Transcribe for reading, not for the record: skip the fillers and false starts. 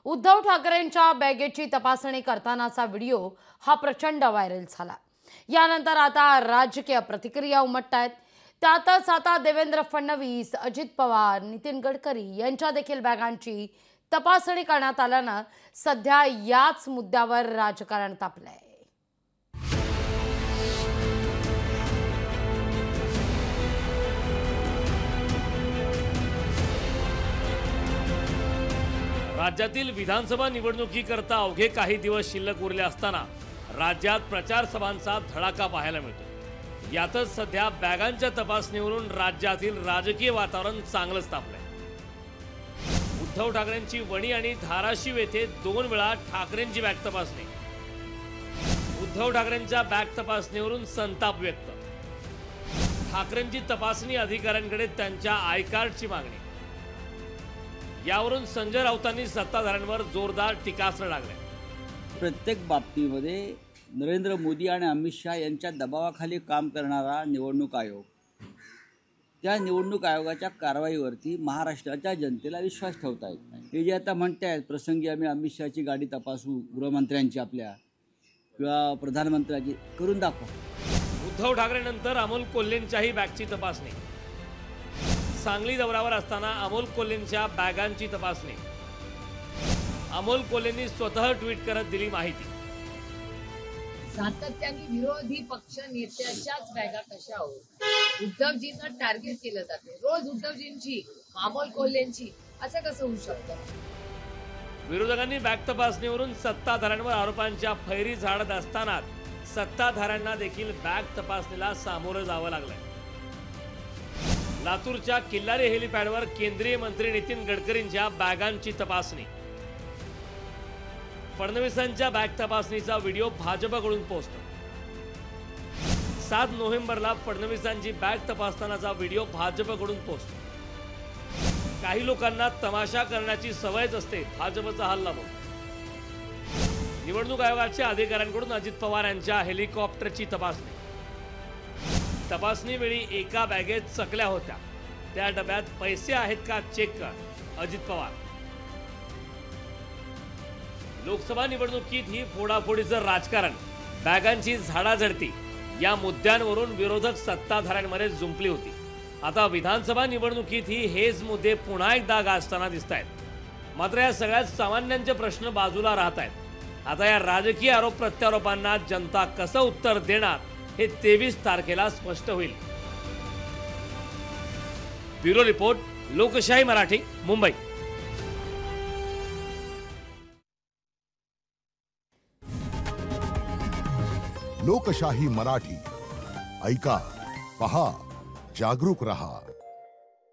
उद्धव ठाकरेंच्या बॅगेची तपासणी करतानाचा व्हिडिओ हा प्रचंड व्हायरल झाला। यानंतर आता राजकीय प्रतिक्रिया उमटतायत। त्यातच आता देवेंद्र फडणवीस, अजित पवार, नितीन गडकरी यांच्या देखील बॅगांची तपासणी करण्यात आल्यानं सध्या याच मुद्द्यावर राजकारण तापलंय। राज्यातील विधानसभा निवडणुकीकरता अवघे काही दिवस शिल्लक उरले असताना राज्यात प्रचार सभांचा धडाका पाहायला मिळतो। यातच सध्या बॅगांच्या तपासणीवरून राज्यातील राजकीय वातावरण चांगलंच तापलंय। उद्धव ठाकरेंची वणी आणि धाराशिव येथे 2 वेळा ठाकरेंची बॅग तपासणी। उद्धव ठाकरेंच्या बॅग तपासणीवरून संताप व्यक्त। ठाकरेंची तपासणी अधिकाऱ्यांकडे त्यांच्या आय कार्डची मागणी। यावरून संजय राऊतांनी सत्ताधाऱ्यांवर जोरदार टीकास्त्र लागले। प्रत्येक बाबतीमध्ये नरेंद्र मोदी आणि अमित शहा यांच्या दबावाखाली काम करणारा निवडणूक आयोग, त्या निवडणूक आयोगाच्या कारवाईवरती महाराष्ट्राच्या जनतेला विश्वास ठेवता येत नाही। हे जे आता म्हणतायत प्रसंगी आम्ही अमित शहाची गाडी तपासू, गृहमंत्र्यांची आपल्या किंवा प्रधानमंत्र्यांची, करून दाखवा। उद्धव ठाकरेंनंतर अमोल कोल्हेंच्याही बॅगची तपासणी। सांगली दौऱ्यावर असताना अमोल कोल्हेंच्या बॅगांची तपासणी। अमोल कोल्हेंनी स्वतः ट्विट करत दिली माहिती। सातत्याने विरोधी पक्ष नेत्याच्याच बॅगा कशा होत, उद्धवजींना टार्गेट केलं जाते। रोज उद्धवजींची, अमोल कोल्हेंची, असं कसं होऊ शकतं? विरोधकांनी बॅग तपासणीवरून सत्ताधाऱ्यांवर आरोपांच्या फैरी झाडत असतानाच सत्ताधाऱ्यांना देखील बॅग तपासणीला सामोरं जावं लागलंय। लातूरच्या किल्लारी हेलिपॅडवर केंद्रीय मंत्री नितीन गडकरींच्या बॅगांची तपासणी। फडणवीसांच्या बॅग तपासणीचा व्हिडिओ भाजपकडून पोस्ट। 7 नोव्हेंबरला फडणवीसांची बॅग तपासतानाचा व्हिडिओ भाजपकडून पोस्ट। काही लोकांना तमाशा करण्याची सवयच असते, भाजपचा हल्ला बोल। निवडणूक आयोगाच्या अधिकाऱ्यांकडून अजित पवार यांच्या हेलिकॉप्टरची तपासणी। तपासणी वेळी एका बॅगेत चकल्या होत्या, त्या डब्यात पैसे आहेत का चेक कर, अजित पवार। लोकसभा निवडणुकीत ही फोडाफोडीचं राजकारण, बॅगांची झाडाझडती या मुद्द्यांवरून विरोधक सत्ताधाऱ्यांमध्ये जुंपली होती। आता विधानसभा निवडणुकीतही हेच मुद्दे पुन्हा एकदा गाजताना दिसतायत। मात्र या सगळ्यात सामान्यांचे प्रश्न बाजूला राहत आहेत। आता या राजकीय आरोप प्रत्यारोपांना जनता कसं उत्तर देणार हे 23 तारखेला स्पष्ट होईल। ब्युरो रिपोर्ट, लोकशाही मराठी, मुंबई। लोकशाही मराठी, ऐका, पहा, जागरूक रहा।